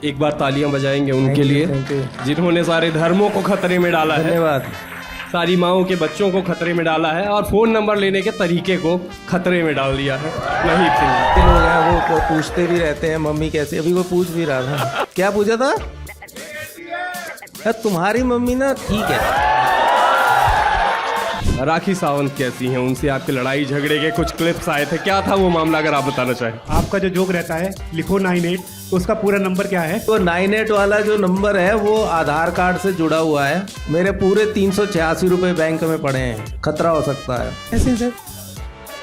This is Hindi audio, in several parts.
एक बार तालियां बजाएंगे उनके लिए जिन्होंने सारे धर्मों को खतरे में डाला है। धन्यवाद। सारी माओं के बच्चों को खतरे में डाला है और फ़ोन नंबर लेने के तरीके को खतरे में डाल दिया है। महीप सिंह जी। लोग हैं वो पूछते भी रहते हैं मम्मी कैसे, अभी वो पूछ भी रहा था। क्या पूछा था? तुम्हारी मम्मी ना ठीक है। राखी सावंत कैसी हैं, उनसे आपके लड़ाई झगड़े के कुछ क्लिप्स आए थे, क्या था वो मामला अगर आप बताना चाहें। आपका जो जोक रहता है लिखो 98, तो उसका पूरा नंबर क्या है? तो 98 वाला जो नंबर है वो आधार कार्ड से जुड़ा हुआ है। मेरे पूरे 386 रुपए बैंक में पड़े हैं, खतरा हो सकता है। कैसे सर?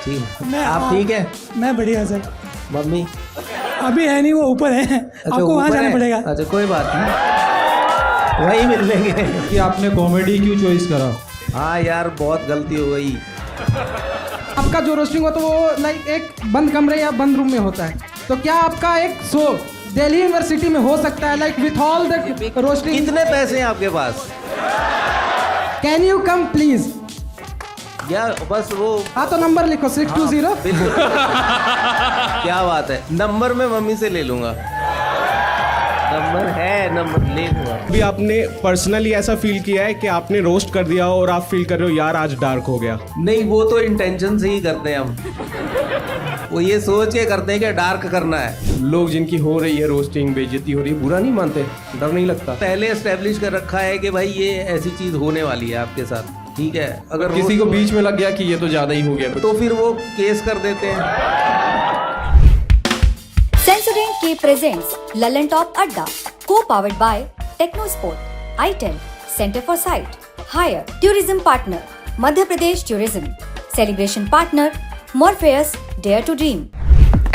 ठीक है, आप ठीक है? मैं बढ़िया सर। मम्मी अभी है नहीं, वो ऊपर है। आपको वहाँ जाना पड़ेगा। अच्छा कोई बात नहीं, वहीं मिल लेंगे। कि आपने कॉमेडी क्यों चॉइस करा? हाँ यार बहुत गलती हो गई। आपका जो रोस्टिंग होता है वो लाइक एक बंद कमरे या बंद रूम में होता है, तो क्या आपका एक शो दिल्ली यूनिवर्सिटी में हो सकता है like with all the roasting? कितने पैसे हैं आपके पास? Can you come please? या बस वो हाँ तो नंबर लिखो 620। बिल्कुल। क्या बात है, नंबर मैं मम्मी से ले लूंगा। नंबर है, नंबर ले लूंगा। अभी आपने पर्सनली ऐसा फील किया है कि आपने रोस्ट कर दिया और आप फील कर रहे हो यार आज डार्क हो गया? नहीं, वो तो इंटेंशन से ही करते हैं हम। वो ये सोच के करते हैं कि डार्क करना है। लोग जिनकी हो रही है रोस्टिंग, बेइज्जती हो रही है, बुरा नहीं मानते? डर नहीं लगता? पहले एस्टेब्लिश कर रखा है कि भाई ये ऐसी चीज होने वाली है आपके साथ, ठीक है? अगर किसी को बीच में लग गया कि ये तो ज्यादा ही हो गया तो फिर वो केस कर देते हैं। Sensodyne K presents Lallan Top Adda, co-powered by Technosport, itel, Center for Sight, Hire, Tourism Partner, Madhya Pradesh Tourism, Celebration Partner, Morpheus, Dare to Dream.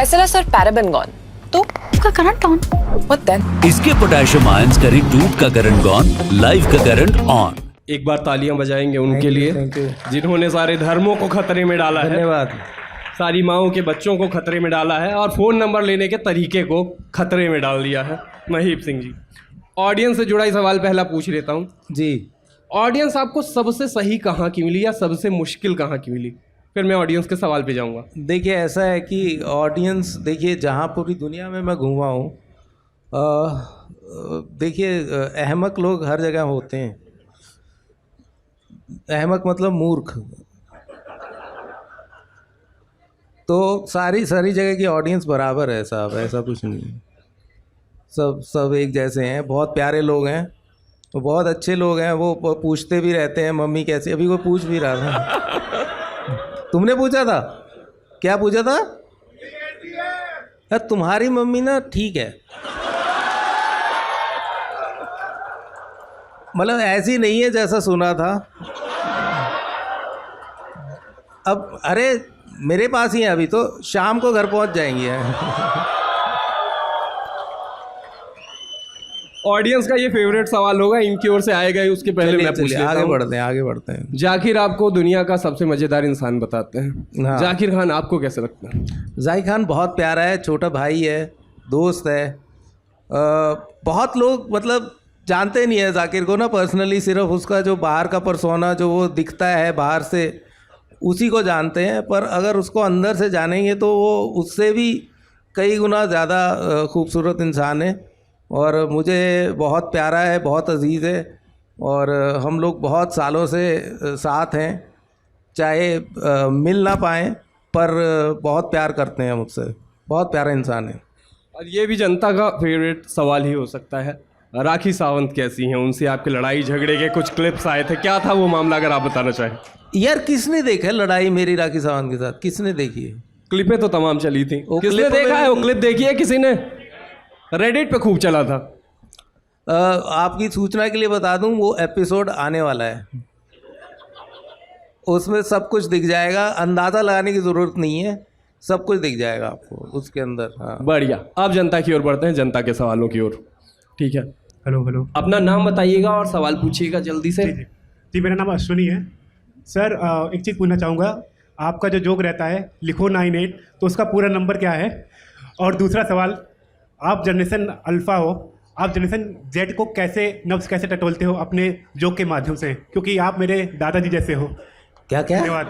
SLS और पैराबेन गॉन, तो उसका करंट ऑन। What then? इसके पोटेशियम आयंस का टूट का करंट गॉन, लाइव का करंट ऑन। एक बार तालियां बजाएंगे उनके लिए जिन्होंने सारे धर्मों को खतरे में डाला है। धन्यवाद। सारी माओं के बच्चों को खतरे में डाला है और फ़ोन नंबर लेने के तरीके को खतरे में डाल दिया है। महीप सिंह जी, ऑडियंस से जुड़ा ही सवाल पहला पूछ लेता हूँ जी। ऑडियंस आपको सबसे सही कहाँ की मिली या सबसे मुश्किल कहाँ की मिली? फिर मैं ऑडियंस के सवाल पे जाऊँगा। देखिए ऐसा है कि ऑडियंस, देखिए जहाँ पूरी दुनिया में मैं घूमा हूँ, देखिए अहमक लोग हर जगह होते हैं। अहमक मतलब मूर्ख। तो सारी जगह की ऑडियंस बराबर है साहब, ऐसा कुछ नहीं है। सब एक जैसे हैं। बहुत प्यारे लोग हैं, तो बहुत अच्छे लोग हैं। वो पूछते भी रहते हैं मम्मी कैसी, अभी वो पूछ भी रहा था। तुमने पूछा था? क्या पूछा था? तुम्हारी मम्मी ना ठीक है। मतलब ऐसी नहीं है जैसा सुना था। अब अरे मेरे पास ही है, अभी तो शाम को घर पहुंच जाएंगे। ऑडियंस का ये फेवरेट सवाल होगा, इनकी ओर से आएगा ही, उसके पहले मैं पूछ लेता हूं। आगे बढ़ते हैं। जाकिर आपको दुनिया का सबसे मजेदार इंसान बताते हैं। हाँ। जाकिर खान आपको कैसे लगता है? जाकिर खान बहुत प्यारा है, छोटा भाई है, दोस्त है। बहुत लोग मतलब जानते नहीं है जाकिर को ना पर्सनली, सिर्फ उसका जो बाहर का पर्सोना जो वो दिखता है बाहर से उसी को जानते हैं, पर अगर उसको अंदर से जानेंगे तो वो उससे भी कई गुना ज़्यादा खूबसूरत इंसान है और मुझे बहुत प्यारा है, बहुत अजीज़ है और हम लोग बहुत सालों से साथ हैं। चाहे मिल ना पाएँ पर बहुत प्यार करते हैं मुझसे। बहुत प्यारा इंसान है। और ये भी जनता का फेवरेट सवाल ही हो सकता है, राखी सावंत कैसी हैं? उनसे आपके लड़ाई झगड़े के कुछ क्लिप्स आए थे, क्या था वो मामला अगर आप बताना चाहें। यार किसने देखा है लड़ाई मेरी राखी सावंत के साथ? किसने देखी है? क्लिपें तो तमाम चली थी। किसने क्लिप देखा है? वो क्लिप देखी है किसी ने? रेडिट पे खूब चला था। आपकी सूचना के लिए बता दूं, वो एपिसोड आने वाला है, उसमें सब कुछ दिख जाएगा। अंदाज़ा लगाने की ज़रूरत नहीं है, सब कुछ दिख जाएगा आपको उसके अंदर। हाँ बढ़िया। अब जनता की ओर बढ़ते हैं, जनता के सवालों की ओर। ठीक है, हेलो। अपना नाम बताइएगा और सवाल पूछिएगा जल्दी से। जी, मेरा नाम अश्विनी है। सर एक चीज़ पूछना चाहूँगा, आपका जो जोक रहता है लिखो 98, तो उसका पूरा नंबर क्या है? और दूसरा सवाल, आप जनरेशन अल्फ़ा हो, आप जनरेशन जेड को कैसे नफ्स कैसे टटोलते हो अपने जोक के माध्यम से, क्योंकि आप मेरे दादाजी जैसे हो। क्या? धन्यवाद।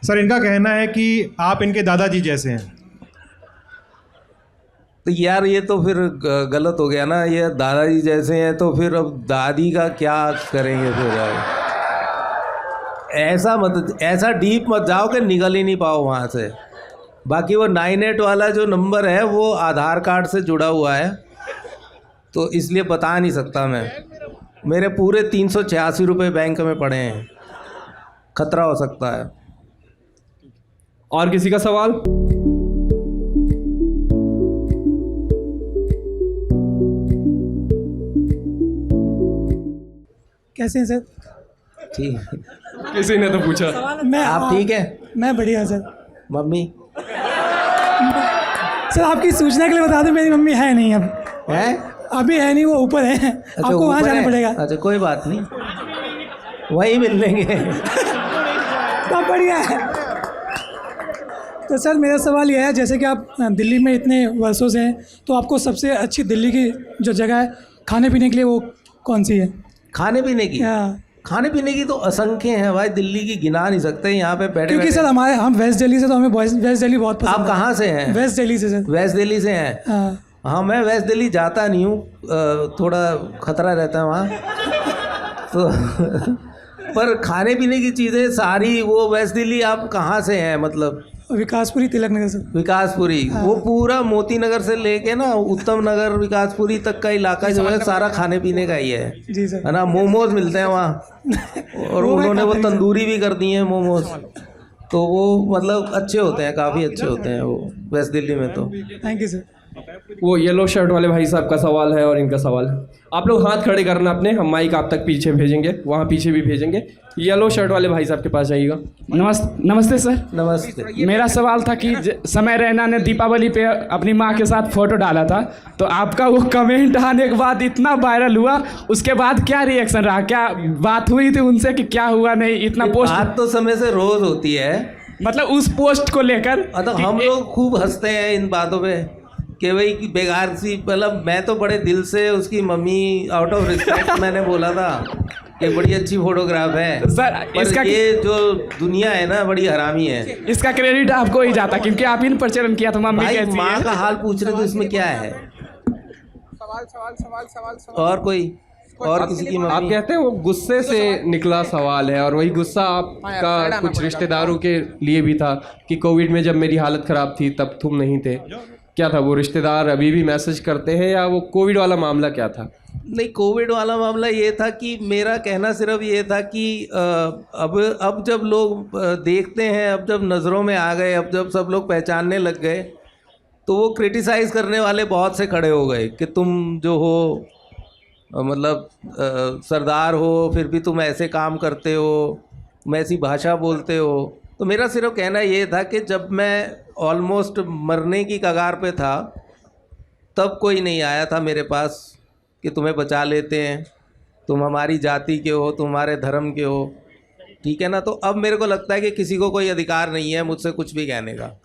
सर इनका कहना है कि आप इनके दादाजी जैसे हैं। तो यार ये तो फिर गलत हो गया ना, ये दादाजी जैसे हैं तो फिर अब दादी का क्या करेंगे फिर यार। ऐसा डीप मत जाओ कि निकल ही नहीं पाओ वहाँ से। बाकी वो 98 वाला जो नंबर है वो आधार कार्ड से जुड़ा हुआ है, तो इसलिए बता नहीं सकता मैं। मेरे पूरे 386 रुपये बैंक में पड़े हैं, खतरा हो सकता है। और किसी का सवाल? कैसे हैं सर? ठीक, किसी ने तो पूछा। मैं आप ठीक है? मैं बढ़िया सर। मम्मी सर आपकी सूचना के लिए बता दूं, मेरी मम्मी है नहीं अब। है? अभी है नहीं, वो ऊपर है। अच्छा, आपको वहाँ ऊपर जाना है? पड़ेगा। अच्छा कोई बात नहीं, वहीं मिल लेंगे। सब बढ़िया है। तो सर मेरा सवाल यह है, जैसे कि आप दिल्ली में इतने वर्षों से हैं, तो आपको सबसे अच्छी दिल्ली की जो जगह है खाने पीने के लिए वो कौन सी है? खाने पीने की? हाँ। खाने पीने की तो असंख्य हैं भाई, दिल्ली की गिना नहीं सकते यहाँ पे बैठे। क्योंकि सर हम वेस्ट दिल्ली से, तो हमें वेस्ट दिल्ली बहुत पसंद है। आप कहाँ से हैं? वेस्ट दिल्ली से सर। वेस्ट दिल्ली से हैं? हाँ। हाँ मैं वेस्ट दिल्ली जाता नहीं हूँ, थोड़ा खतरा रहता है वहाँ तो पर खाने पीने की चीज़ें सारी वो वेस्ट दिल्ली। आप कहाँ से हैं मतलब? विकासपुरी, तिलक नगर से। विकासपुरी? हाँ। वो पूरा मोती नगर से लेके ना उत्तम नगर, विकासपुरी तक का इलाका जो है सारा खाने पीने का ही है। जी सर। है ना, मोमोज मिलते हैं वहाँ और उन्होंने वो तंदूरी भी कर दी है मोमोज, तो वो मतलब अच्छे होते हैं, काफ़ी अच्छे होते हैं वो वेस्ट दिल्ली में तो। Thank you sir. वो येलो शर्ट वाले भाई साहब का सवाल है और इनका सवाल है। आप लोग हाथ खड़े करना अपने, हम माइक आप तक पीछे भेजेंगे, वहाँ पीछे भी भेजेंगे। येलो शर्ट वाले भाई साहब के पास जाइएगा। नमस्ते सर। नमस्ते। मेरा सवाल था कि समय रैना ने दीपावली पे अपनी माँ के साथ फोटो डाला था, तो आपका वो कमेंट आने के बाद इतना वायरल हुआ, उसके बाद क्या रिएक्शन रहा? क्या बात हुई थी उनसे कि क्या हुआ नहीं? इतना पोस्ट बात तो समय से रोज होती है, मतलब उस पोस्ट को लेकर मतलब हम लोग खूब हंसते हैं इन बातों पे कि भाई कि बेकार सी, मतलब मैं तो बड़े दिल से उसकी मम्मी आउट ऑफ रिस्पेक्ट मैंने बोला था कि बड़ी अच्छी फोटोग्राफ है सर। इसका ये जो दुनिया है ना बड़ी हरामी है। इसका क्रेडिट आपको ही जाता, क्योंकि आप इन प्रचलन किया था। मम्मी भाई कैसी माँ है? का हाल पूछ रहे तो इसमें क्या है? और कोई और किसी की आप मम्मी? कहते हैं वो गुस्से से निकला सवाल है, और वही गुस्सा आपका कुछ रिश्तेदारों के लिए भी था कि कोविड में जब मेरी हालत ख़राब थी तब तुम नहीं थे। क्या था वो रिश्तेदार अभी भी मैसेज करते हैं, या वो कोविड वाला मामला क्या था? नहीं, कोविड वाला मामला ये था कि मेरा कहना सिर्फ ये था कि अब जब लोग देखते हैं, अब जब नज़रों में आ गए, अब जब सब लोग पहचानने लग गए, तो वो क्रिटिसाइज़ करने वाले बहुत से खड़े हो गए कि तुम जो हो मतलब सरदार हो, फिर भी तुम ऐसे काम करते हो, तुम ऐसी भाषा बोलते हो। तो मेरा सिर्फ कहना ये था कि जब मैं ऑलमोस्ट मरने की कगार पे था, तब कोई नहीं आया था मेरे पास कि तुम्हें बचा लेते हैं, तुम हमारी जाति के हो, तुम हमारे धर्म के हो, ठीक है ना। तो अब मेरे को लगता है कि किसी को कोई अधिकार नहीं है मुझसे कुछ भी कहने का।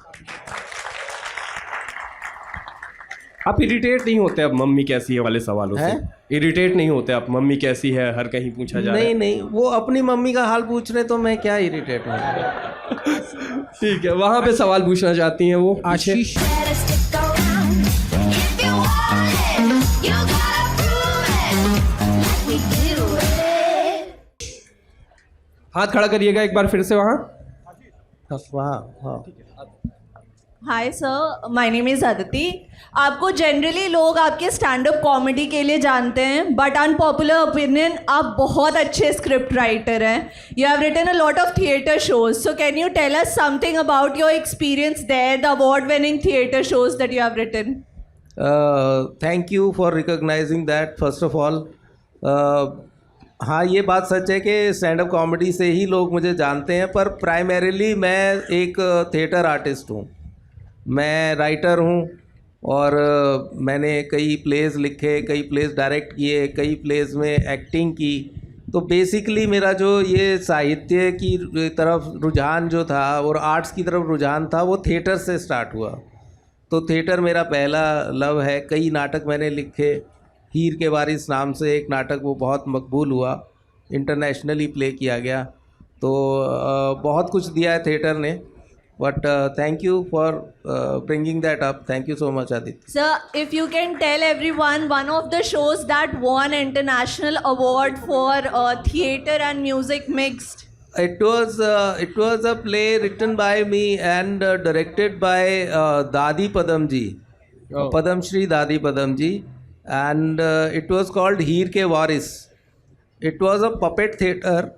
आप इरिटेट नहीं होते अब मम्मी कैसी है वाले सवालों से? इरिटेट नहीं होते आप? मम्मी कैसी है हर कहीं पूछा जा रहा है। नहीं नहीं, वो अपनी मम्मी का हाल पूछ रहे तो मैं क्या इरिटेट हूँ। ठीक है, वहाँ पे सवाल पूछना चाहती हैं वो आशीष। हाथ खड़ा करिएगा एक बार फिर से वहाँ। हाँ। Hi sir, my name is Aditi. आपको जनरली लोग आपके स्टैंड अप कॉमेडी के लिए जानते हैं, बट अनपॉपुलर ओपिनियन आप बहुत अच्छे स्क्रिप्ट राइटर हैं। You have written a lot of theatre shows, so can you tell us something about your experience there, the award winning theatre shows that you have written? Thank you for recognising that first of all. हाँ, ये बात सच है कि स्टैंड अप कॉमेडी से ही लोग मुझे जानते हैं, पर प्राइमरीली मैं एक थिएटर आर्टिस्ट हूँ, मैं राइटर हूँ और मैंने कई प्लेस लिखे, कई प्लेस डायरेक्ट किए, कई प्लेस में एक्टिंग की। तो बेसिकली मेरा जो ये साहित्य की तरफ रुझान जो था और आर्ट्स की तरफ रुझान था वो थिएटर से स्टार्ट हुआ। तो थिएटर मेरा पहला लव है। कई नाटक मैंने लिखे, हीर के वारिस नाम से एक नाटक, वो बहुत मकबूल हुआ, इंटरनेशनली प्ले किया गया। तो बहुत कुछ दिया है थिएटर ने। But thank you for bringing that up. Thank you so much, Aditya. Sir, if you can tell everyone one of the shows that won international award for theatre and music mixed. It was a play written by me and directed by Dadi Padam ji, Padam Shri Dadi Padam ji, and it was called Heer Ke Waris. It was a puppet theatre.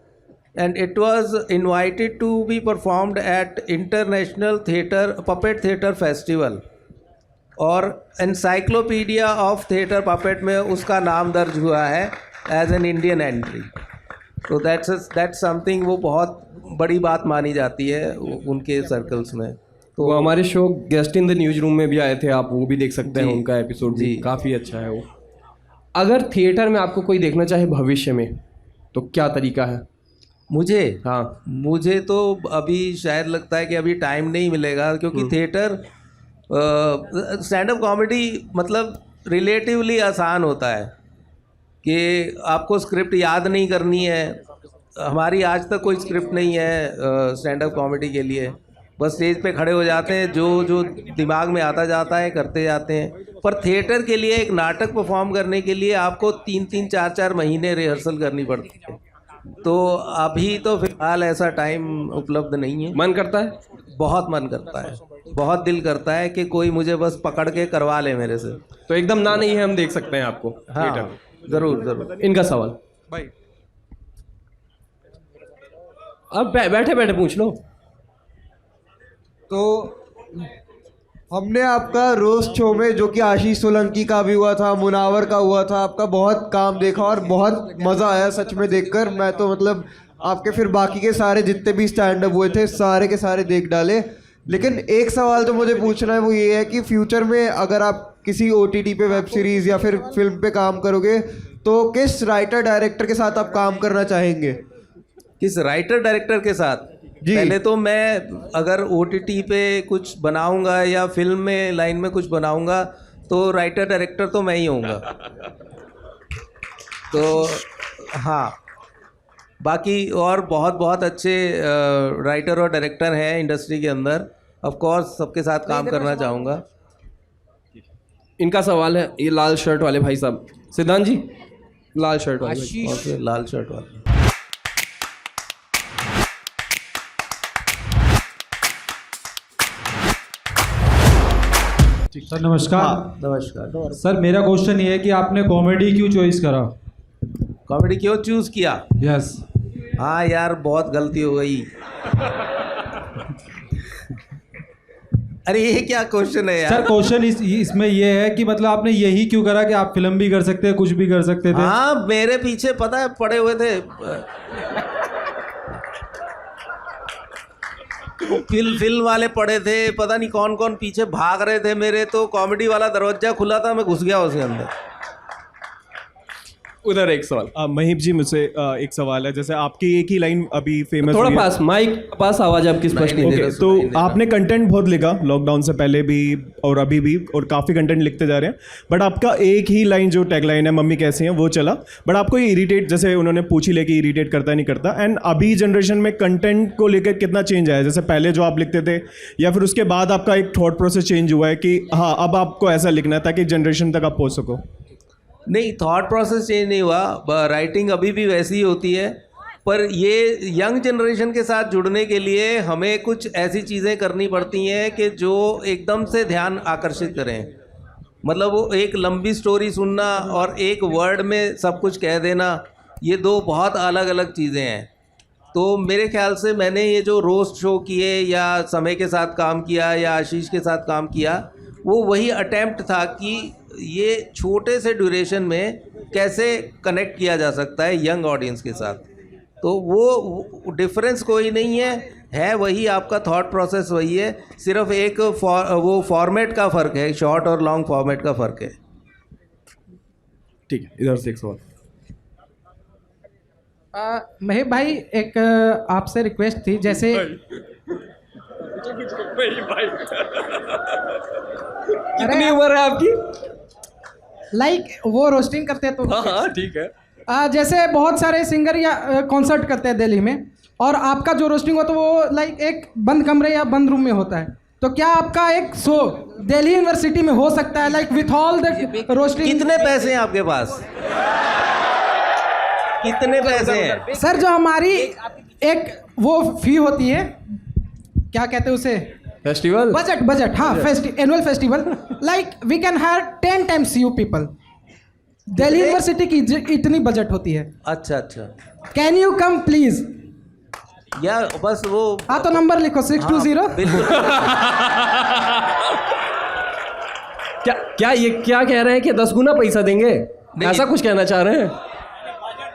And it was invited to be performed at International Puppet Theatre Festival. और Encyclopedia of Theatre Puppet में उसका नाम दर्ज हुआ है as an Indian entry. तो that's something वो बहुत बड़ी बात मानी जाती है उनके सर्कल्स में. तो हमारे show guest in the news room में भी आए थे, आप वो भी देख सकते हैं, उनका एपिसोड भी काफ़ी अच्छा है वो. अगर थिएटर में आपको कोई देखना चाहे भविष्य में तो क्या तरीका है? मुझे तो अभी शायद लगता है कि अभी टाइम नहीं मिलेगा, क्योंकि थिएटर स्टैंड अप कॉमेडी मतलब रिलेटिवली आसान होता है कि आपको स्क्रिप्ट याद नहीं करनी है. हमारी आज तक कोई स्क्रिप्ट नहीं है स्टैंड अप कॉमेडी के लिए. बस स्टेज पे खड़े हो जाते हैं, जो दिमाग में आता जाता है करते जाते हैं. पर थिएटर के लिए एक नाटक परफॉर्म करने के लिए आपको 3-3, 4-4 महीने रिहर्सल करनी पड़ती है. तो अभी तो फिलहाल ऐसा टाइम उपलब्ध नहीं है. मन करता है, बहुत मन करता है, बहुत दिल करता है कि कोई मुझे बस पकड़ के करवा ले मेरे से. तो एकदम ना नहीं है, हम देख सकते हैं आपको. हाँ, ज़रूर. इनका सवाल भाई अब बैठे बैठे पूछ लो. तो हमने आपका रोस्ट शो में, जो कि आशीष सोलंकी का भी हुआ था, मुनावर का हुआ था, आपका बहुत काम देखा और बहुत मज़ा आया सच में देखकर. मैं तो मतलब आपके फिर बाकी के सारे जितने भी स्टैंड अप हुए थे सारे के सारे देख डाले. लेकिन एक सवाल तो मुझे पूछना है, वो ये है कि फ्यूचर में अगर आप किसी OTT पे वेब सीरीज़ या फिर फिल्म पे काम करोगे तो किस राइटर डायरेक्टर के साथ आप काम करना चाहेंगे? किस राइटर डायरेक्टर के साथ? पहले तो मैं अगर OTT पे कुछ बनाऊंगा या फिल्म में लाइन में कुछ बनाऊंगा तो राइटर डायरेक्टर तो मैं ही होऊंगा. तो हाँ, बाकी और बहुत अच्छे राइटर और डायरेक्टर हैं इंडस्ट्री के अंदर. ऑफ कोर्स सबके साथ काम करना चाहूँगा. इनका सवाल है, ये लाल शर्ट वाले भाई साहब, सिद्धांत जी, लाल शर्ट वाले, और फिर लाल शर्ट वाले. सर नमस्कार. नमस्कार सर, मेरा क्वेश्चन ये है कि आपने कॉमेडी क्यों चॉइस करा? कॉमेडी क्यों चूज़ किया? यस. हाँ यार, बहुत गलती हो गई. अरे ये क्या क्वेश्चन है यार? सर क्वेश्चन इसमें ये है कि मतलब आपने यही क्यों करा कि आप फिल्म भी कर सकते हैं, कुछ भी कर सकते थे. हाँ, मेरे पीछे पता है पड़े हुए थे फिल्म वाले पड़े थे, पता नहीं कौन कौन पीछे भाग रहे थे मेरे. तो कॉमेडी वाला दरवाजा खुला था, मैं घुस गया उसके अंदर. उधर एक सवाल. महीप जी, मुझसे एक सवाल है. जैसे आपकी एक ही लाइन अभी फेमस थोड़ा पास माइक पास आवाज आपकी स्पष्ट नहीं. ओके, तो आपने कंटेंट बहुत लिखा लॉकडाउन से पहले भी और अभी भी, और काफ़ी कंटेंट लिखते जा रहे हैं. बट आपका एक ही लाइन जो टैगलाइन है, मम्मी कैसी हैं, वो चला. बट आपको ये इरिटेट, जैसे उन्होंने पूछ ही ले कि इरिटेट करता नहीं करता. एंड अभी जनरेशन में कंटेंट को लेकर कितना चेंज आया? जैसे पहले जो आप लिखते थे, या फिर उसके बाद आपका एक थॉट प्रोसेस चेंज हुआ है कि हाँ अब आपको ऐसा लिखना है ताकि जनरेशन तक आप पहुँच सको? नहीं, थॉट प्रोसेस चेंज नहीं हुआ. राइटिंग अभी भी वैसी ही होती है. पर ये यंग जनरेशन के साथ जुड़ने के लिए हमें कुछ ऐसी चीज़ें करनी पड़ती हैं कि जो एकदम से ध्यान आकर्षित करें. मतलब वो एक लंबी स्टोरी सुनना और एक वर्ड में सब कुछ कह देना, ये दो बहुत अलग अलग चीज़ें हैं. तो मेरे ख्याल से मैंने ये जो रोस्ट शो किए या समय के साथ काम किया या आशीष के साथ काम किया, वो वही अटेम्प्ट था कि ये छोटे से ड्यूरेशन में कैसे कनेक्ट किया जा सकता है यंग ऑडियंस के साथ. तो वो डिफरेंस कोई नहीं है वही आपका थॉट प्रोसेस वही है. सिर्फ एक वो फॉर्मेट का फ़र्क है, शॉर्ट और लॉन्ग फॉर्मेट का फ़र्क है. ठीक है, इधर से एक सवाल. महेश भाई, एक आपसे रिक्वेस्ट थी. जैसे कितनी उम्र है आपकी? लाइक वो रोस्टिंग करते हैं तो हाँ ठीक है. जैसे बहुत सारे सिंगर या कॉन्सर्ट करते हैं दिल्ली में, और आपका जो रोस्टिंग होता है वो लाइक एक बंद कमरे या बंद रूम में होता है, तो क्या आपका एक शो दिल्ली यूनिवर्सिटी में हो सकता है like with all the roasting? कितने पैसे हैं आपके पास? कितने पैसे हैं सर? जो हमारी एक वो फी होती है, क्या कहते हैं उसे, फेस्टिवल बजट, हाँ, annual festival, like we can hire 10 times you people. Delhi university की इतनी बजट होती है. अच्छा, कैन यू कम प्लीज? या बस वो, हाँ तो नंबर लिखो 620. क्या ये क्या कह रहे हैं कि 10 गुना पैसा देंगे, ऐसा कुछ कहना चाह रहे हैं?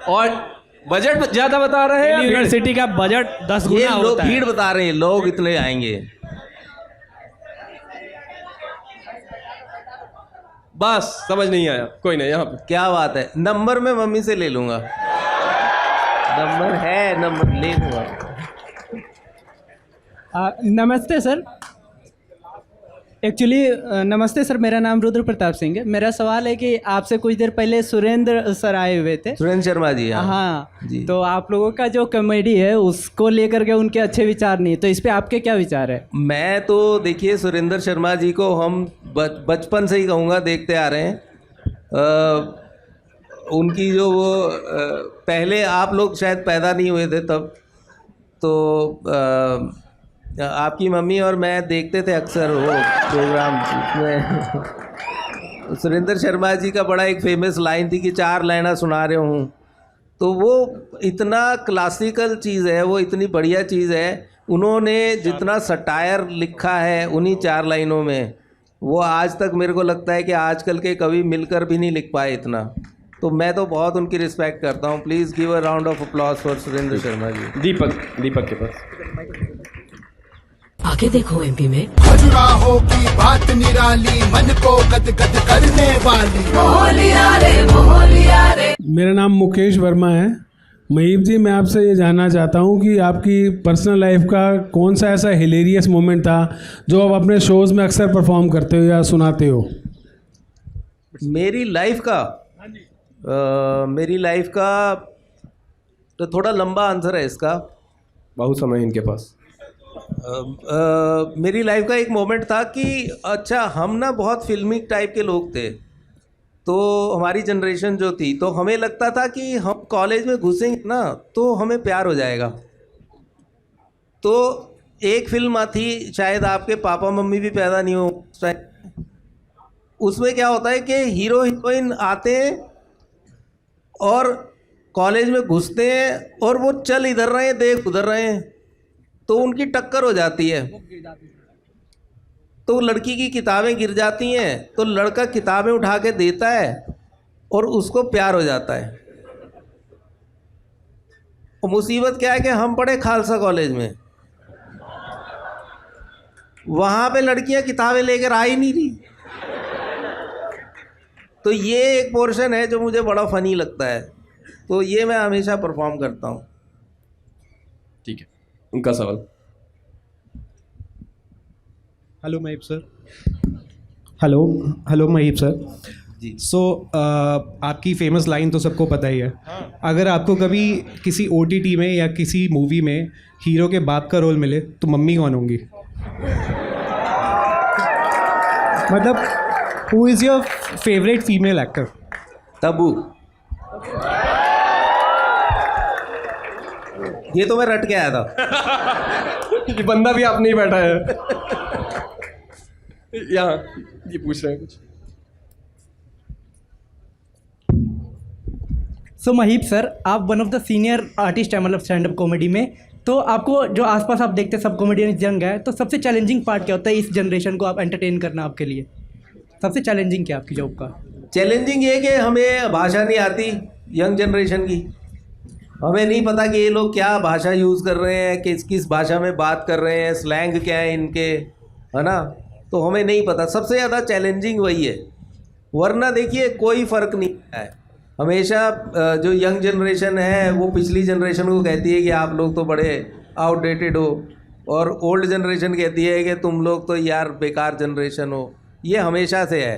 और बजट ज्यादा बता रहे हैं? यूनिवर्सिटी का बजट 10 ये गुना लोग होता है। भीड़ बता रहे हैं, लोग इतने आएंगे। बस समझ नहीं आया, कोई नहीं। यहाँ पे क्या बात है, नंबर मैं मम्मी से ले लूंगा, नंबर है, नंबर ले लूंगा। नमस्ते सर, एक्चुअली नमस्ते सर, मेरा नाम रुद्र प्रताप सिंह है। मेरा सवाल है कि आपसे कुछ देर पहले सुरेंद्र सर आए हुए थे, सुरेंद्र शर्मा जी। हाँ जी। तो आप लोगों का जो कॉमेडी है उसको लेकर के उनके अच्छे विचार नहीं, तो इस पे आपके क्या विचार है? मैं तो देखिए सुरेंद्र शर्मा जी को हम बचपन से ही कहूँगा देखते आ रहे हैं। उनकी जो वो पहले आप लोग शायद पैदा नहीं हुए थे तब, तो आपकी मम्मी और मैं देखते थे अक्सर वो प्रोग्राम में। सुरेंद्र शर्मा जी का बड़ा एक फेमस लाइन थी कि 4 लाइना सुना रहे हूँ, तो वो इतना क्लासिकल चीज़ है, वो इतनी बढ़िया चीज़ है। उन्होंने जितना सटायर लिखा है उन्हीं 4 लाइनों में, वो आज तक मेरे को लगता है कि आजकल के कवि मिलकर भी नहीं लिख पाए इतना। तो मैं तो बहुत उनकी रिस्पेक्ट करता हूँ। Please give a round of applause for Surendra Sharma ji. Deepak के पास आगे देखो एमपी में खजुराहो की बात निराली, मन को गदगद करने वाली। मेरा नाम मुकेश वर्मा है। महीप जी, मैं आपसे ये जानना चाहता हूँ कि आपकी पर्सनल लाइफ का कौन सा ऐसा हिलेरियस मोमेंट था जो आप अपने शोज़ में अक्सर परफॉर्म करते हो या सुनाते हो? मेरी लाइफ का मेरी लाइफ का तो थोड़ा लंबा आंसर है इसका, बहुत समय इनके पास। मेरी लाइफ का एक मोमेंट था कि अच्छा, हम ना बहुत फिल्मी टाइप के लोग थे, तो हमारी जनरेशन जो थी, तो हमें लगता था कि हम कॉलेज में घुसेंगे ना तो हमें प्यार हो जाएगा। तो एक फिल्म आती, शायद आपके पापा मम्मी भी पैदा नहीं हो, उसमें क्या होता है कि हीरो हीरोइन आते हैं और कॉलेज में घुसते हैं और वो चल इधर रहे हैं, देख उधर रहे हैं, तो उनकी टक्कर हो जाती है। तो लड़की की किताबें गिर जाती हैं, तो लड़का किताबें उठा के देता है और उसको प्यार हो जाता है। और मुसीबत क्या है कि हम पढ़े खालसा कॉलेज में, वहाँ पे लड़कियाँ किताबें लेकर आ ही नहीं रही। तो ये एक पोर्शन है जो मुझे बड़ा फ़नी लगता है, तो ये मैं हमेशा परफॉर्म करता हूँ। ठीक है, उनका सवाल। Hello Mahip sir. Hello Mahip sir ji. आपकी फेमस लाइन तो सबको पता ही है। अगर आपको कभी किसी OTT में या किसी मूवी में हीरो के बाप का रोल मिले तो मम्मी कौन होंगी? मतलब who is your favourite female actor? Tabu. ये तो मैं रट के आया था। ये बंदा भी आप नहीं बैठा है यहाँ, ये पूछ रहे हैं कुछ। सो महीप सर, आप one of the senior artist है मतलब स्टैंड अप कॉमेडी में, तो आपको जो आसपास आप देखते हैं सब कॉमेडियन यंग है, तो सबसे चैलेंजिंग पार्ट क्या होता है इस जनरेशन को आप एंटरटेन करना? आपके लिए सबसे चैलेंजिंग क्या आपकी जॉब का? चैलेंजिंग ये कि हमें भाषा नहीं आती यंग जनरेशन की। हमें नहीं पता कि ये लोग क्या भाषा यूज़ कर रहे हैं, किस भाषा में बात कर रहे हैं, स्लैंग क्या है इनके, है ना। तो हमें नहीं पता, सबसे ज़्यादा चैलेंजिंग वही है। वरना देखिए कोई फ़र्क नहीं है। हमेशा जो यंग जनरेशन है वो पिछली जनरेशन को कहती है कि आप लोग तो बड़े आउटडेटेड हो, और ओल्ड जनरेशन कहती है कि तुम लोग तो यार बेकार जनरेशन हो। ये हमेशा से है,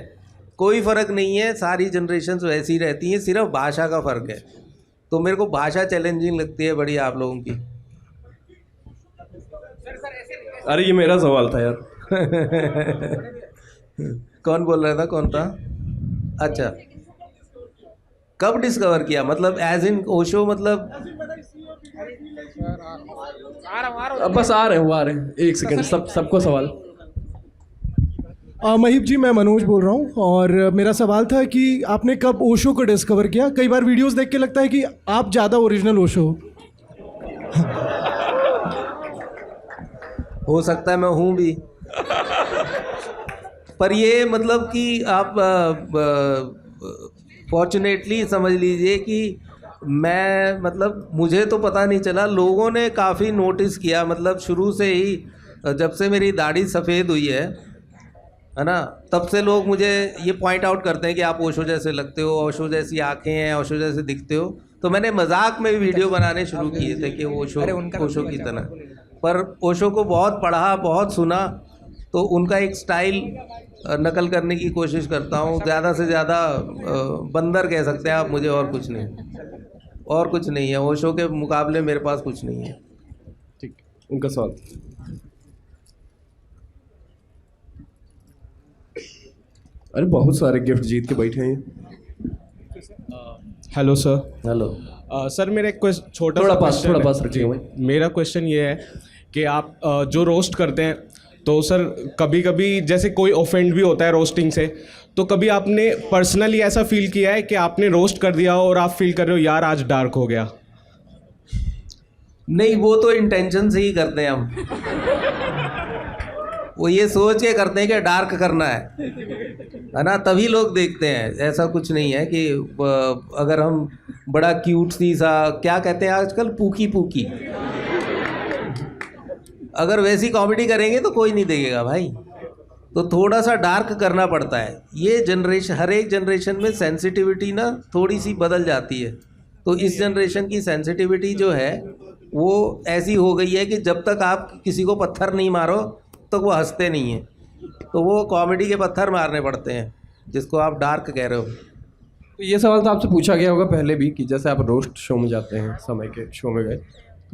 कोई फ़र्क नहीं है, सारी जनरेशन वैसी रहती हैं, सिर्फ भाषा का फ़र्क है। तो मेरे को भाषा चैलेंजिंग लगती है बड़ी आप लोगों की। अरे ये मेरा सवाल था यार। कौन बोल रहा था, कौन था? अच्छा, कब डिस्कवर किया, मतलब एज इन ओशो, मतलब अब बस आ रहे हैं, वो आ रहे हैं, एक सेकंड, सबको सवाल। महीप जी, मैं मनोज बोल रहा हूँ और मेरा सवाल था कि आपने कब ओशो को डिस्कवर किया? कई बार वीडियोस देख के लगता है कि आप ज़्यादा ओरिजिनल ओशो हो सकता है मैं हूँ भी, पर ये मतलब कि आप फॉर्चुनेटली समझ लीजिए कि मैं, मतलब मुझे तो पता नहीं चला, लोगों ने काफ़ी नोटिस किया, मतलब शुरू से ही, जब से मेरी दाढ़ी सफ़ेद हुई है ना, तब से लोग मुझे ये पॉइंट आउट करते हैं कि आप ओशो जैसे लगते हो, ओशो जैसी आंखें हैं, ओशो जैसे दिखते हो। तो मैंने मजाक में भी वीडियो बनाने शुरू किए थे कि ओशो की तरह, पर ओशो को बहुत पढ़ा, बहुत सुना, तो उनका एक स्टाइल नकल करने की कोशिश करता हूँ। ज़्यादा से ज़्यादा बंदर कह सकते हैं आप मुझे, और कुछ नहीं, और कुछ नहीं है। ओशो के मुकाबले मेरे पास कुछ नहीं है। ठीक, उनका सवाल। अरे बहुत सारे गिफ्ट जीत के बैठे हैं। Hello sir. हेलो सर, मेरा एक छोटा थोड़ा पास रखिए भाई। मेरा क्वेश्चन ये है कि आप जो रोस्ट करते हैं, तो सर कभी कभी जैसे कोई ऑफेंड भी होता है रोस्टिंग से, तो कभी आपने पर्सनली ऐसा फील किया है कि आपने रोस्ट कर दिया हो और आप फील कर रहे हो यार आज डार्क हो गया? नहीं, वो तो इंटेंशन से ही करते हैं हम। वो ये सोच के करते हैं कि डार्क करना है ना, तभी लोग देखते हैं। ऐसा कुछ नहीं है कि अगर हम बड़ा क्यूट सी सा, क्या कहते हैं आजकल, पूकी पूकी, अगर वैसी कॉमेडी करेंगे तो कोई नहीं देखेगा भाई। तो थोड़ा सा डार्क करना पड़ता है। ये जनरेशन, हर एक जनरेशन में सेंसिटिविटी ना थोड़ी सी बदल जाती है। तो इस जनरेशन की सेंसिटिविटी जो है वो ऐसी हो गई है कि जब तक आप किसी को पत्थर नहीं मारो तो वो हंसते नहीं हैं। तो वो कॉमेडी के पत्थर मारने पड़ते हैं, जिसको आप डार्क कह रहे हो। तो ये सवाल तो आपसे पूछा गया होगा पहले भी कि जैसे आप रोस्ट शो में जाते हैं, समय के शो में गए,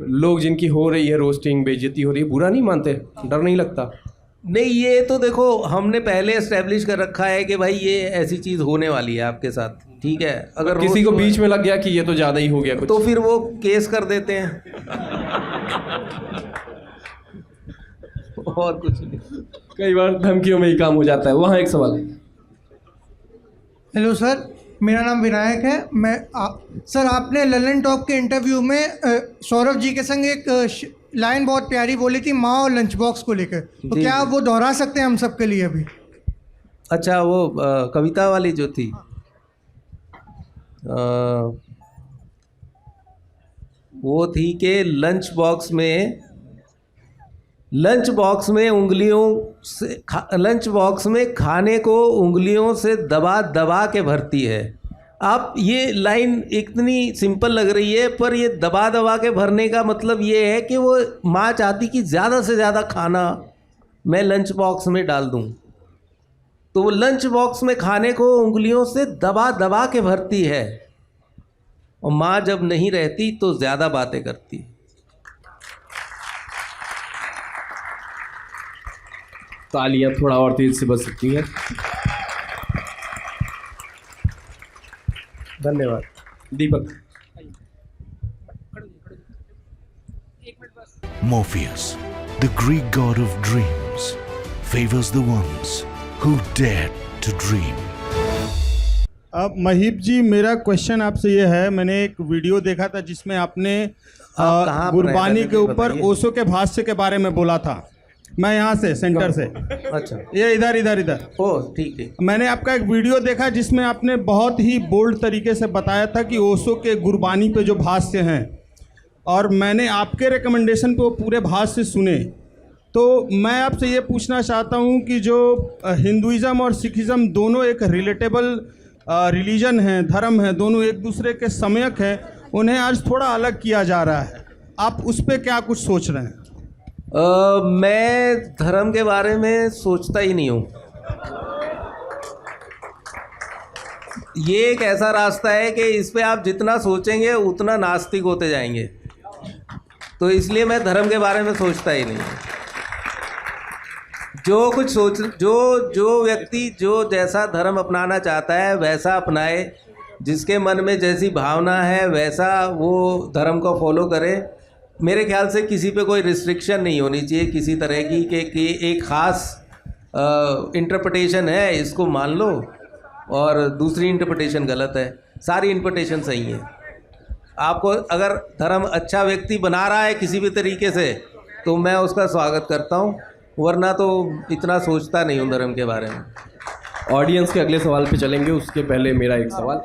लोग जिनकी हो रही है रोस्टिंग, बेइज्जती हो रही है, बुरा नहीं मानते? डर नहीं लगता? नहीं, ये तो देखो हमने पहले एस्टेब्लिश कर रखा है कि भाई ये ऐसी चीज़ होने वाली है आपके साथ, ठीक है। अगर किसी को बीच में लग गया कि ये तो ज़्यादा ही हो गया कुछ, तो फिर वो केस कर देते हैं। और कुछ नहीं। कई बार धमकियों में ही काम हो जाता है। वहाँ एक सवाल। हेलो सर, मेरा नाम विनायक है। सर, आपने ललन टॉप के इंटरव्यू में सौरभ जी के संग एक लाइन बहुत प्यारी बोली थी, माँ और लंच बॉक्स को लेकर, तो क्या आप वो दोहरा सकते हैं हम सब के लिए अभी? अच्छा, वो कविता वाली जो थी, वो थी कि लंच बॉक्स में उंगलियों से लंच बॉक्स में खाने को उंगलियों से दबा दबा के भरती है। आप, ये लाइन इतनी सिंपल लग रही है, पर ये दबा दबा के भरने का मतलब ये है कि वो माँ चाहती कि ज़्यादा से ज़्यादा खाना मैं लंच बॉक्स में डाल दूँ। तो वो लंच बॉक्स में खाने को उंगलियों से दबा दबा के भरती है, और माँ जब नहीं रहती तो ज़्यादा बातें करती। तालियां थोड़ा और तेज से बज सकती हैं। धन्यवाद। दीपक। Morpheus, the Greek god of dreams, favors the ones who dare to dream. अब महीप जी, मेरा क्वेश्चन आपसे ये है, मैंने एक वीडियो देखा था जिसमें आपने गुरबानी के ऊपर ओशो के भाष्य के बारे में बोला था। मैं यहाँ से सेंटर से, अच्छा, ये इधर ओह ठीक है। मैंने आपका एक वीडियो देखा जिसमें आपने बहुत ही बोल्ड तरीके से बताया था कि ओशो के गुरबानी पे जो भाष्य हैं, और मैंने आपके रिकमेंडेशन पे वो पूरे भाष्य सुने। तो मैं आपसे ये पूछना चाहता हूँ कि जो हिंदुइज़्म और सिखिज़्म दोनों एक रिलेटेबल रिलीजन हैं, धर्म हैं, दोनों एक दूसरे के समयक हैं, उन्हें आज थोड़ा अलग किया जा रहा है। आप उस पर क्या कुछ सोच रहे हैं? मैं धर्म के बारे में सोचता ही नहीं हूँ। ये एक ऐसा रास्ता है कि इस पे आप जितना सोचेंगे उतना नास्तिक होते जाएंगे, तो इसलिए मैं धर्म के बारे में सोचता ही नहीं हूँ। जो कुछ सोच जो व्यक्ति जो जैसा धर्म अपनाना चाहता है वैसा अपनाए, जिसके मन में जैसी भावना है वैसा वो धर्म को फॉलो करे। मेरे ख्याल से किसी पे कोई रिस्ट्रिक्शन नहीं होनी चाहिए किसी तरह की कि एक ख़ास इंटरप्रिटेशन है इसको मान लो और दूसरी इंटरप्रिटेशन गलत है। सारी इंटरप्रिटेशन सही है। आपको अगर धर्म अच्छा व्यक्ति बना रहा है किसी भी तरीके से तो मैं उसका स्वागत करता हूँ, वरना तो इतना सोचता नहीं हूँ धर्म के बारे में। ऑडियंस के अगले सवाल पे चलेंगे, उसके पहले मेरा एक सवाल,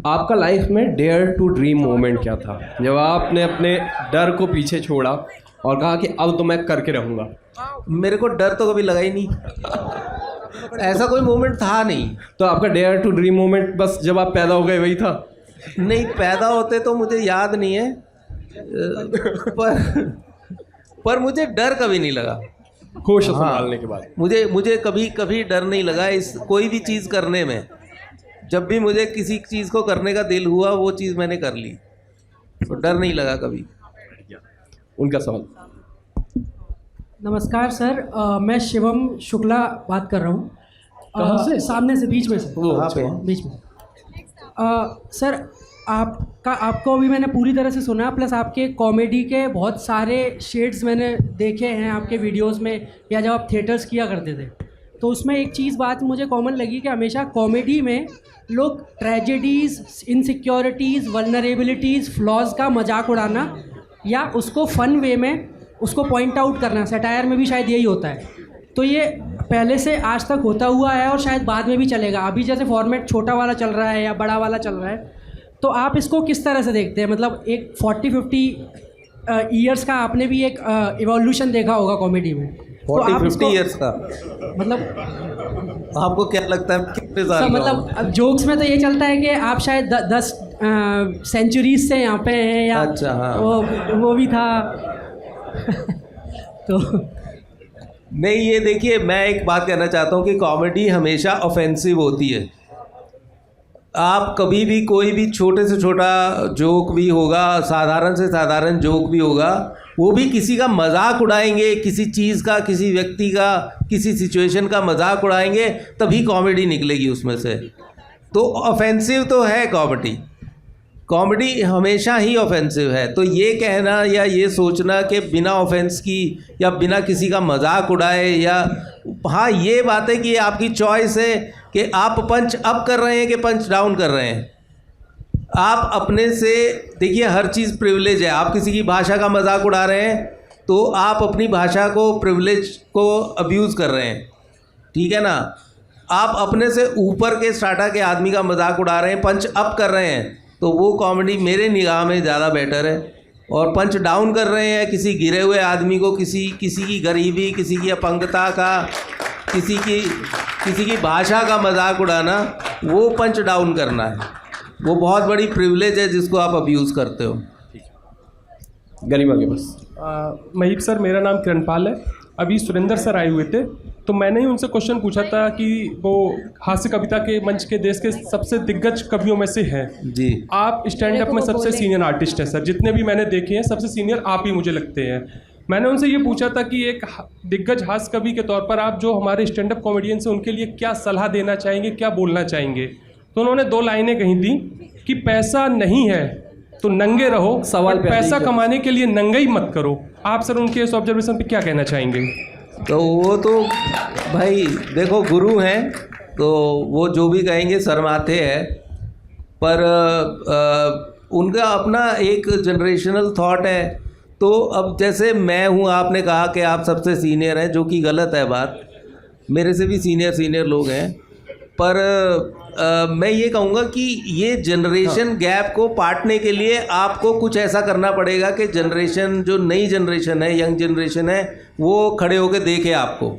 आपका लाइफ में डेयर टू ड्रीम मोमेंट क्या था जब आपने अपने डर को पीछे छोड़ा और कहा कि अब तो मैं करके रहूँगा? मेरे को डर तो कभी लगा ही नहीं, ऐसा कोई मोमेंट था नहीं। तो आपका डेयर टू ड्रीम मोमेंट बस जब आप पैदा हो गए वही था? नहीं, पैदा होते तो मुझे याद नहीं है, पर मुझे डर कभी नहीं लगा। होश संभालने के बाद मुझे कभी डर नहीं लगा इस कोई भी चीज़ करने में। जब भी मुझे किसी चीज़ को करने का दिल हुआ वो चीज़ मैंने कर ली, तो डर नहीं लगा कभी। उनका सवाल। नमस्कार सर, मैं शिवम शुक्ला बात कर रहा हूँ। कहाँ से? सामने से, बीच में से। अच्छा। बीच में। सर आपको अभी मैंने पूरी तरह से सुना, प्लस आपके कॉमेडी के बहुत सारे शेड्स मैंने देखे हैं आपके वीडियोस में या जब आप थिएटर्स किया करते थे, तो उसमें एक चीज़ बात मुझे कॉमन लगी कि हमेशा कॉमेडी में लोग ट्रेजेडीज़, इनसिक्योरिटीज़, वल्नरेबिलिटीज़, फ्लॉज का मजाक उड़ाना या उसको फ़न वे में उसको पॉइंट आउट करना, सटायर में भी शायद यही होता है। तो ये पहले से आज तक होता हुआ है और शायद बाद में भी चलेगा। अभी जैसे फॉर्मेट छोटा वाला चल रहा है या बड़ा वाला चल रहा है, तो आप इसको किस तरह से देखते हैं? मतलब एक 40-50 ईयर्स का आपने भी एक इवोल्यूशन देखा होगा कॉमेडी में। 40-50 ईयर्स का मतलब आपको क्या लगता है कितने साल का? मतलब जोक्स में तो ये चलता है कि आप शायद 10 सेंचुरीज से यहाँ पे हैं या अच्छा, हाँ। वो भी था तो नहीं, ये देखिए, मैं एक बात कहना चाहता हूँ कि कॉमेडी हमेशा ऑफेंसिव होती है। आप कभी भी कोई भी छोटे से छोटा जोक भी होगा, साधारण से साधारण जोक भी होगा, वो भी किसी का मजाक उड़ाएंगे, किसी चीज़ का, किसी व्यक्ति का, किसी सिचुएशन का मजाक उड़ाएंगे, तभी कॉमेडी निकलेगी उसमें से। तो ऑफेंसिव तो है कॉमेडी हमेशा ही ऑफेंसिव है। तो ये कहना या ये सोचना कि बिना ऑफेंस की या बिना किसी का मजाक उड़ाए, या हाँ, ये बात है कि आपकी चॉइस है कि आप पंच अप कर रहे हैं कि पंच डाउन कर रहे हैं। आप अपने से देखिए, हर चीज़ प्रिविलेज है। आप किसी की भाषा का मजाक उड़ा रहे हैं तो आप अपनी भाषा को, प्रिविलेज को अब्यूज़ कर रहे हैं, ठीक है ना। आप अपने से ऊपर के स्ट्राटा के आदमी का मजाक उड़ा रहे हैं, पंच अप कर रहे हैं, तो वो कॉमेडी मेरे निगाह में ज़्यादा बेटर है। और पंच डाउन कर रहे हैं किसी गिरे हुए आदमी को, किसी की गरीबी, किसी की अपंगता का, किसी की भाषा का मजाक उड़ाना, वो पंच डाउन करना है। वो बहुत बड़ी प्रिविलेज है जिसको आप अब्यूज़ करते हो। गरिमा के पास। महीप सर, मेरा नाम किरणपाल है। अभी सुरेंद्र सर आए हुए थे तो मैंने ही उनसे क्वेश्चन पूछा था कि वो हास्य कविता के मंच के देश के सबसे दिग्गज कवियों में से हैं जी। आप स्टैंड अप में सबसे सीनियर आर्टिस्ट हैं सर, जितने भी मैंने देखे हैं सबसे सीनियर आप ही मुझे लगते हैं। मैंने उनसे ये पूछा था कि एक दिग्गज हास्य कवि के तौर पर आप जो हमारे स्टैंड अप कॉमेडियंस हैं उनके लिए क्या सलाह देना चाहेंगे, क्या बोलना चाहेंगे? तो उन्होंने 2 लाइनें कही थी कि पैसा नहीं है तो नंगे रहो, सवाल पैसा कमाने के लिए नंगाई मत करो। आप सर उनके इस ऑब्जर्वेशन पे क्या कहना चाहेंगे? तो वो तो भाई देखो, गुरु हैं तो वो जो भी कहेंगे शर्माते हैं, पर उनका अपना एक जनरेशनल थॉट है। तो अब जैसे मैं हूँ, आपने कहा कि आप सबसे सीनियर हैं, जो कि गलत है बात। मेरे से भी सीनियर लोग हैं, पर मैं ये कहूँगा कि ये जनरेशन गैप को पाटने के लिए आपको कुछ ऐसा करना पड़ेगा कि जनरेशन, जो नई जनरेशन है, यंग जनरेशन है, वो खड़े होकर देखे आपको,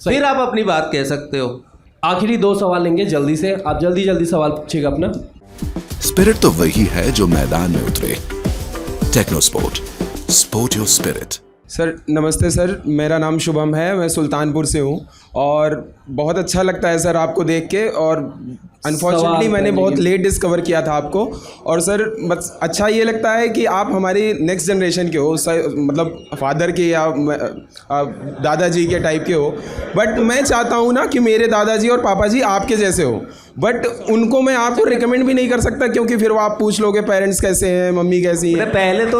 फिर आप अपनी बात कह सकते हो। आखिरी 2 सवाल लेंगे जल्दी से, आप जल्दी सवाल पूछिएगा अपना। स्पिरिट तो वही है जो मैदान में उतरे। टेक्नोस्पोर्ट, स्पोर्ट योर स्पिरिट। सर नमस्ते सर, मेरा नाम शुभम है, मैं सुल्तानपुर से हूँ और बहुत अच्छा लगता है सर आपको देख के। और अनफॉर्चुनेटली मैंने बहुत लेट डिस्कवर किया था आपको। और सर बस अच्छा ये लगता है कि आप हमारी नेक्स्ट जनरेशन के हो, मतलब फादर के या दादाजी के टाइप के हो। बट मैं चाहता हूँ ना कि मेरे दादाजी और पापा जी आपके जैसे हो, बट उनको मैं आपको रिकमेंड भी नहीं कर सकता, क्योंकि फिर वो आप पूछ लोगे पेरेंट्स कैसे हैं, मम्मी कैसी है। पहले तो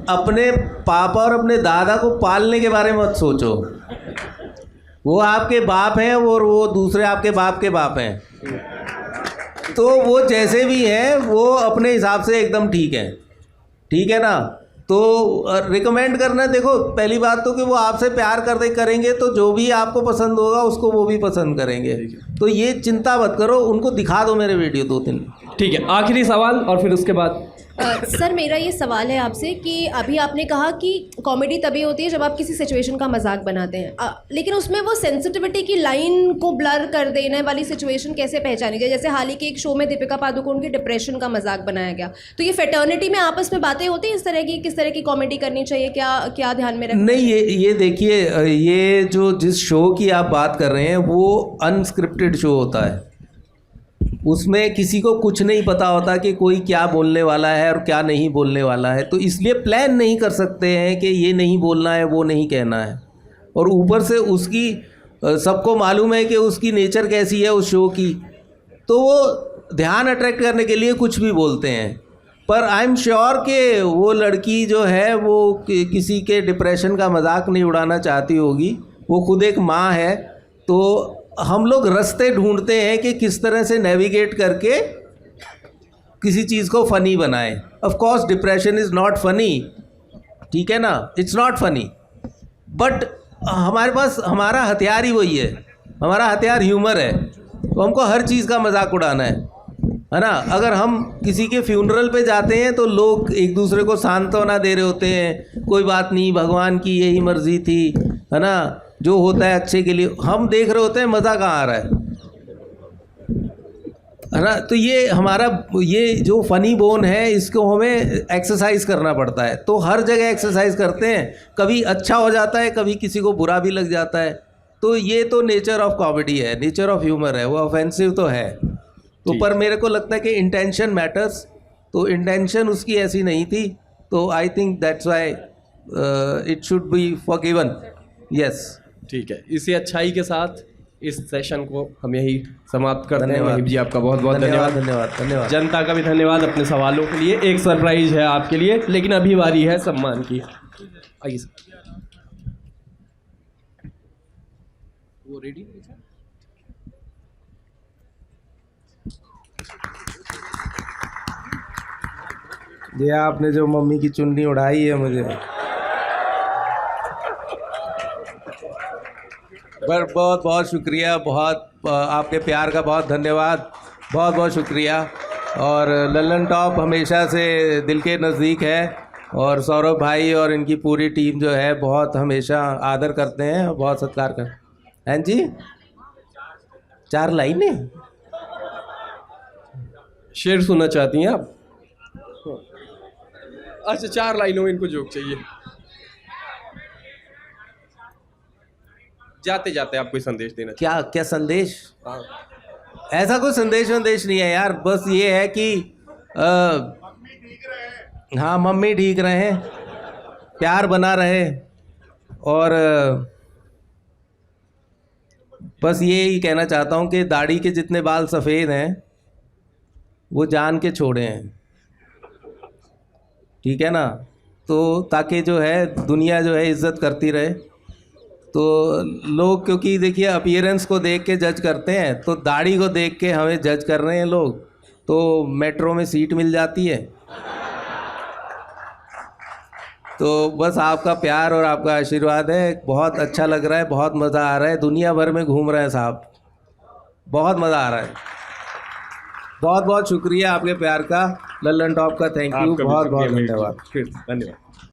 अपने पापा और अपने दादा को पालने के बारे में मत सोचो। वो आपके बाप हैं और वो दूसरे आपके बाप के बाप हैं, तो वो जैसे भी हैं वो अपने हिसाब से एकदम ठीक है, ठीक है ना। तो रिकमेंड करना, देखो पहली बात तो कि वो आपसे प्यार करेंगे तो जो भी आपको पसंद होगा उसको वो भी पसंद करेंगे, तो ये चिंता मत करो, उनको दिखा दो मेरे वीडियो 2-3। ठीक है, आखिरी सवाल और फिर उसके बाद सर मेरा ये सवाल है आपसे कि अभी आपने कहा कि कॉमेडी तभी होती है जब आप किसी सिचुएशन का मजाक बनाते हैं, लेकिन उसमें वो सेंसिटिविटी की लाइन को ब्लर कर देने वाली सिचुएशन कैसे पहचानी जाए? जैसे हाल ही के एक शो में दीपिका पादुकोण की डिप्रेशन का मजाक बनाया गया, तो ये फेटर्निटी में आपस में बातें होती हैं इस तरह की, किस तरह की कॉमेडी करनी चाहिए, क्या ध्यान में रखना? नहीं, ये देखिए, ये जो जिस शो की आप बात कर रहे हैं वो अनस्क्रिप्टेड शो होता है, उसमें किसी को कुछ नहीं पता होता कि कोई क्या बोलने वाला है और क्या नहीं बोलने वाला है, तो इसलिए प्लान नहीं कर सकते हैं कि ये नहीं बोलना है, वो नहीं कहना है। और ऊपर से उसकी सबको मालूम है कि उसकी नेचर कैसी है उस शो की, तो वो ध्यान अट्रैक्ट करने के लिए कुछ भी बोलते हैं। पर आई एम श्योर कि वो लड़की जो है वो किसी के डिप्रेशन का मजाक नहीं उड़ाना चाहती होगी, वो खुद एक माँ है। तो हम लोग रास्ते ढूंढते हैं कि किस तरह से नेविगेट करके किसी चीज़ को फ़नी बनाएं। Of course depression is not funny, ठीक है ना, इट्स नॉट फ़नी, बट हमारे पास हमारा हथियार ही वही है, हमारा हथियार ह्यूमर है, तो हमको हर चीज़ का मजाक उड़ाना है ना। अगर हम किसी के फ्यूनरल पे जाते हैं तो लोग एक दूसरे को सांत्वना दे रहे होते हैं, कोई बात नहीं, भगवान की यही मर्जी थी, है ना, जो होता है अच्छे के लिए। हम देख रहे होते हैं मज़ा कहाँ आ रहा है ना। तो ये हमारा ये जो फ़नी बोन है इसको हमें एक्सरसाइज करना पड़ता है, तो हर जगह एक्सरसाइज करते हैं, कभी अच्छा हो जाता है, कभी किसी को बुरा भी लग जाता है। तो ये तो नेचर ऑफ कॉमेडी है, नेचर ऑफ ह्यूमर है, वो ऑफेंसिव तो है। तो पर मेरे को लगता है कि इंटेंशन मैटर्स, तो इंटेंशन उसकी ऐसी नहीं थी, तो I think that's why it should be forgiven. Yes, ठीक है, इसी अच्छाई के साथ इस सेशन को हम यही समाप्त करते हैं। महीप जी आपका बहुत बहुत धन्यवाद। धन्यवाद। जनता का भी धन्यवाद अपने सवालों के लिए। एक सरप्राइज है आपके लिए, लेकिन अभी बारी है सम्मान की। आइए सर, वो रेडी? ये आपने जो मम्मी की चुन्नी उड़ाई है मुझे, पर बहुत बहुत शुक्रिया, बहुत आपके प्यार का बहुत धन्यवाद, बहुत बहुत शुक्रिया। और लल्लन टॉप हमेशा से दिल के नज़दीक है, और सौरभ भाई और इनकी पूरी टीम जो है बहुत हमेशा आदर करते हैं, बहुत सत्कार करते हैं। जी 4 लाइनें शेर सुनना चाहती हैं आप? अच्छा, 4 लाइनों में इनको जोक चाहिए। जाते जाते आप कोई संदेश देना? क्या संदेश? ऐसा कोई संदेश नहीं है यार, बस ये है कि हाँ, मम्मी ठीक रहे, प्यार बना रहे, और बस ये ही कहना चाहता हूँ कि दाढ़ी के जितने बाल सफ़ेद हैं वो जान के छोड़े हैं, ठीक है ना, तो ताकि जो है दुनिया जो है इज़्ज़त करती रहे। तो लोग, क्योंकि देखिए अपीयरेंस को देख के जज करते हैं, तो दाढ़ी को देख के हमें जज कर रहे हैं लोग, तो मेट्रो में सीट मिल जाती है। तो बस आपका प्यार और आपका आशीर्वाद है, बहुत अच्छा लग रहा है, बहुत मज़ा आ रहा है, दुनिया भर में घूम रहे हैं साहब, बहुत मज़ा आ रहा है। बहुत बहुत शुक्रिया आपके प्यार का, लल्लन टॉप का थैंक यू, बहुत बहुत धन्यवाद। धन्यवाद।